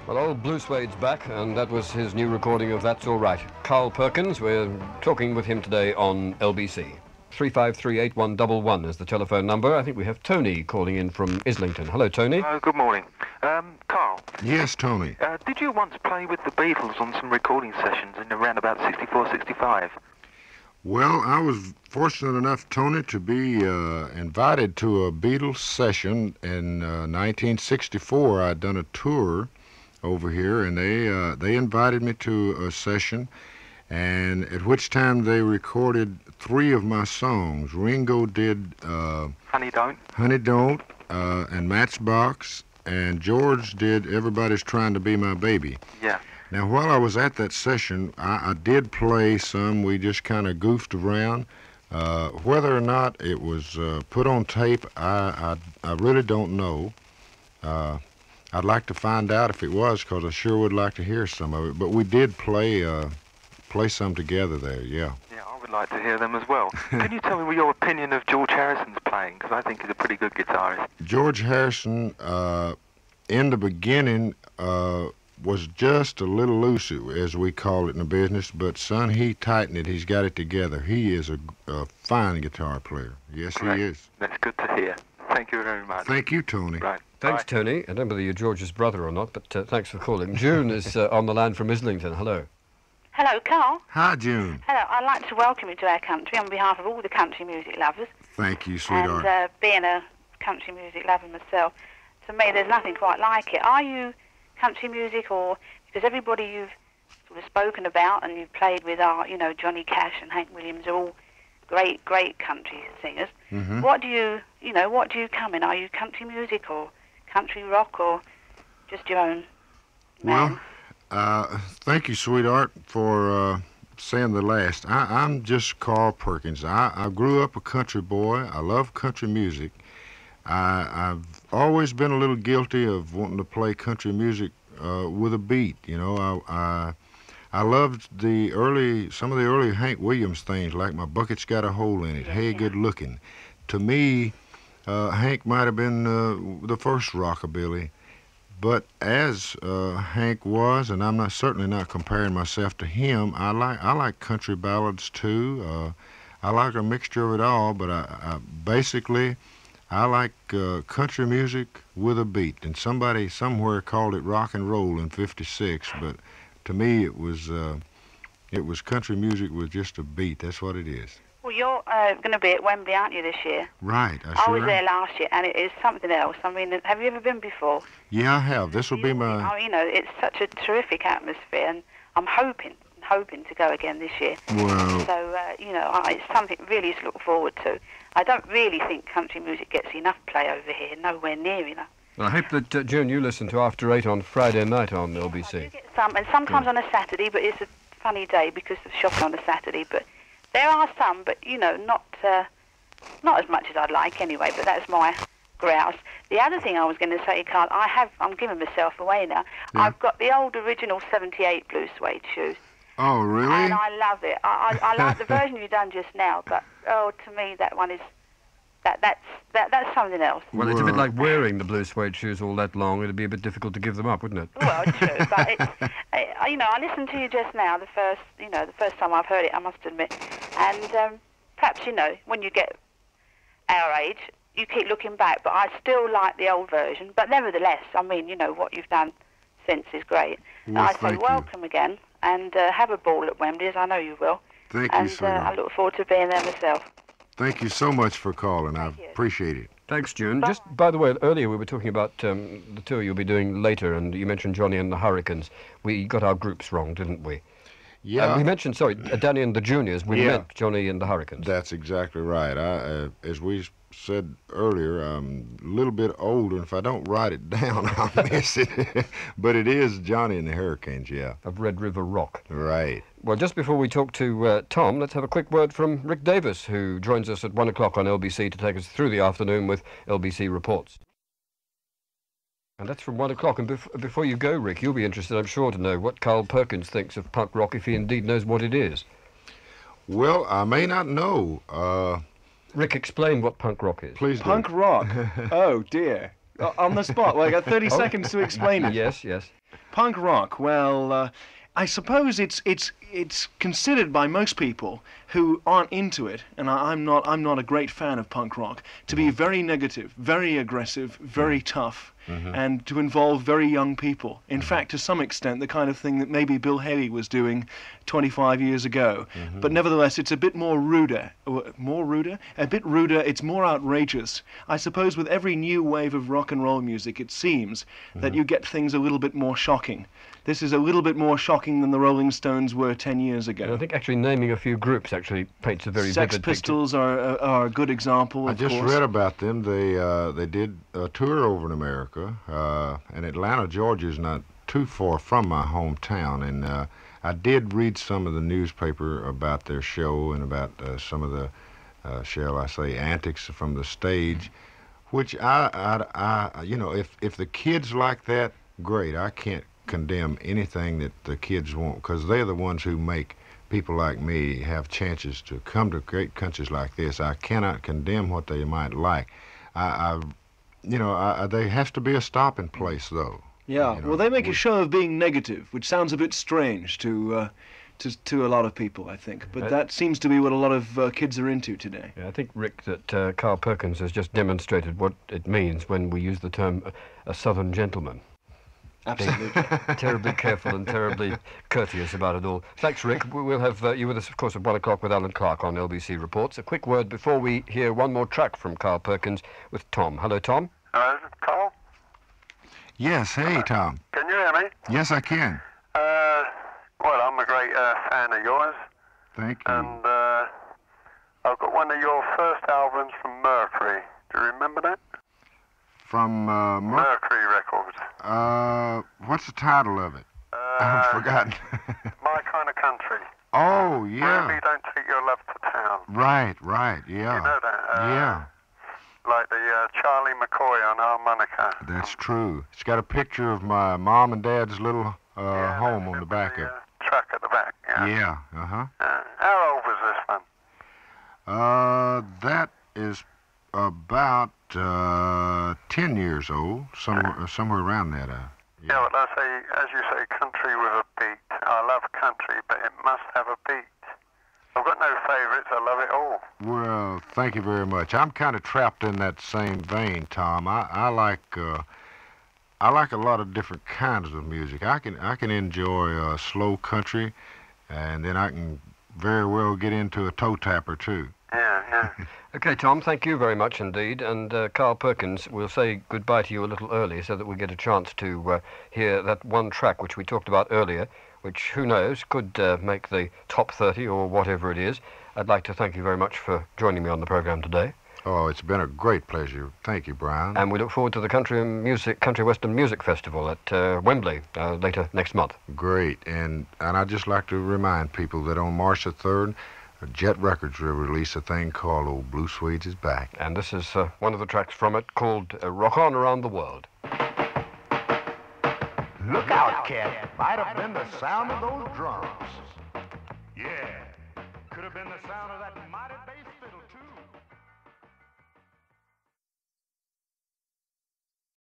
Well, old Blue Suede's back, and that was his new recording of That's All Right. Carl Perkins, we're talking with him today on LBC. 3538111 is the telephone number. I think we have Tony calling in from Islington. Hello, Tony. Good morning. Carl. Yes, Tony. Did you once play with the Beatles on some recording sessions in around about 64, 65? Well, I was fortunate enough, Tony, to be invited to a Beatles session in 1964. I'd done a tour over here, and they invited me to a session, and at which time they recorded 3 of my songs. Ringo did Honey Don't, and Matchbox, and George did Everybody's Trying to Be My Baby. Yeah. Now, while I was at that session, I did play some. We just kind of goofed around. Whether or not it was put on tape, I really don't know. I'd like to find out if it was, because I sure would like to hear some of it. But we did play some together there, yeah. Yeah, I would like to hear them as well. Can you tell me your opinion of George Harrison's playing? Because I think he's a pretty good guitarist. George Harrison, in the beginning, was just a little loose, as we call it in the business, but son, he tightened it. He's got it together. He is a fine guitar player. Yes, Great. He is. That's good to hear. Thank you very much. Thank you, Tony. Right. Thanks, Bye. Tony. I don't know whether you're George's brother or not, but thanks for calling. June is on the line from Islington. Hello. Hello, Carl. Hi, June. Hello, I'd like to welcome you to our country on behalf of all the country music lovers. Thank you, sweetheart. And being a country music lover myself, to me there's nothing quite like it. Are you country music, or because everybody you've sort of spoken about and you've played with are, you know, Johnny Cash and Hank Williams are all great country singers. Mm-hmm. What do you come in? Are you country music or country rock or just your own man? Well, thank you, sweetheart, for saying the last. I'm just Carl Perkins. I grew up a country boy. I love country music. I've always been a little guilty of wanting to play country music with a beat. You know, I loved some of the early Hank Williams things, like My Bucket's Got a Hole in It, Hey Good Looking. To me, Hank might have been the first rockabilly. But as Hank was, and I'm certainly not comparing myself to him, I like country ballads too. I like a mixture of it all, but I basically like country music with a beat. And somebody somewhere called it rock and roll in '56, but to me it was country music with just a beat. That's what it is. Well, you're going to be at Wembley, aren't you, this year? Right. I was there last year, and it is something else. I mean, have you ever been before? Yeah, I have. This will be my... Oh, you know, it's such a terrific atmosphere, and I'm hoping to go again this year. Well... So, you know, it's something really to look forward to. I don't really think country music gets enough play over here, nowhere near enough. I hope that, June, you listen to After 8 on Friday night on LBC. I do get some, and sometimes on a Saturday, but it's a funny day because of shopping on a Saturday, but... There are some, but, you know, not as much as I'd like anyway, but that's my grouse. The other thing I was going to say, Carl, I'm giving myself away now. Yeah. I've got the old original 78 blue suede shoes. Oh, really? And I love it. I like the version you've done just now, but, to me, that one is, that's something else. Well, it's a bit like wearing the blue suede shoes all that long. It'd be a bit difficult to give them up, wouldn't it? Well, true, but it's, you know, I listened to you just now, the first time I've heard it, I must admit. And perhaps, you know, when you get our age, you keep looking back, but I still like the old version. But nevertheless, I mean, you know, what you've done since is great. Well, I say welcome again, and have a ball at Wembley, as I know you will. Thank you, sweetheart. And I look forward to being there myself. Thank you so much for calling. I appreciate it. Thanks, June. Just, by the way, earlier we were talking about the tour you'll be doing later, and you mentioned Johnny and the Hurricanes. We got our groups wrong, didn't we? Yeah. We mentioned, Danny and the Juniors. We meant Johnny and the Hurricanes. That's exactly right. As we said earlier, I'm a little bit older, and if I don't write it down, I'll miss it. But it is Johnny and the Hurricanes, yeah. Of Red River Rock. Right. Well, just before we talk to Tom, let's have a quick word from Rick Davis, who joins us at 1 o'clock on LBC to take us through the afternoon with LBC reports. And that's from 1 o'clock. And before you go, Rick, you'll be interested, I'm sure, to know what Carl Perkins thinks of punk rock, if he indeed knows what it is. Well, I may not know. Rick, explain what punk rock is. Please do. Punk rock? Oh, dear. On the spot. Well, I got 30 seconds to explain it. Yes, yes. Punk rock. Well, I suppose it's considered by most people who aren't into it, and I'm not a great fan of punk rock, to be very negative, very aggressive, very tough, and to involve very young people. In fact, to some extent, the kind of thing that maybe Bill Haley was doing 25 years ago. But nevertheless, it's a bit more ruder. A bit ruder. It's more outrageous. I suppose with every new wave of rock and roll music, it seems that you get things a little bit more shocking. This is a little bit more shocking than the Rolling Stones were 10 years ago. And I think actually naming a few groups actually paints a very Sex vivid Pistols are a good example, I of just course. read about them. They did a tour over in America, and Atlanta, Georgia is not too far from my hometown. And I did read some of the newspaper about their show and about some of the, shall I say, antics from the stage, which I you know, if the kids like that, great. I can't condemn anything that the kids want, because they're the ones who make people like me have chances to come to great countries like this. I cannot condemn what they might like. There has to be a stopping place, though. Yeah, You know, well, they make a show of being negative, which sounds a bit strange to a lot of people, I think. But that seems to be what a lot of kids are into today. Yeah, I think, Rick, that Carl Perkins has just demonstrated what it means when we use the term a southern gentleman. Absolutely. Terribly careful and terribly courteous about it all. Thanks, Rick. We'll have you with us, of course, at 1 o'clock with Alan Clark on LBC Reports. A quick word before we hear one more track from Carl Perkins with Tom. Hello, Tom. Hello, Carl? Yes, hey, Tom. Can you hear me? Yes, I can. Well, I'm a great fan of yours, Thank you. and I've got one of your first albums from Mercury. Do you remember that? From Mercury Records. what's the title of it? I've forgotten. My Kind of Country. Oh, Really yeah. Don't Take Your Love to Town. Right, yeah. You know that? Yeah, Like the Charlie McCoy on harmonica. that's true. It's got a picture of my mom and dad's little home on the back of it. Truck at the back, yeah. Yeah, uh-huh. How old was this one? That is about 10 years old, somewhere around that. Yeah, well, I say, as you say, country with a beat. I love country, but it must have a beat. I've got no favourites. I love it all. Well, thank you very much. I'm kind of trapped in that same vein, Tom. I like a lot of different kinds of music. I can enjoy slow country, and then I can very well get into a toe tapper too. Yeah. Okay, Tom, thank you very much indeed. And Carl Perkins, we'll say goodbye to you a little early so that we get a chance to hear that one track which we talked about earlier, which, who knows, could make the top 30 or whatever it is. I'd like to thank you very much for joining me on the program today. Oh, it's been a great pleasure. Thank you, Brian. And we look forward to the Country Western Music Festival at Wembley later next month. Great. And I'd just like to remind people that on March the 3rd, Jet Records will release a thing called Old Blue Suede Is Back. And this is one of the tracks from it called Rock On Around the World. Look out, cat. Might have been the sound of those drums. Yeah, could have been the sound of that mighty bass.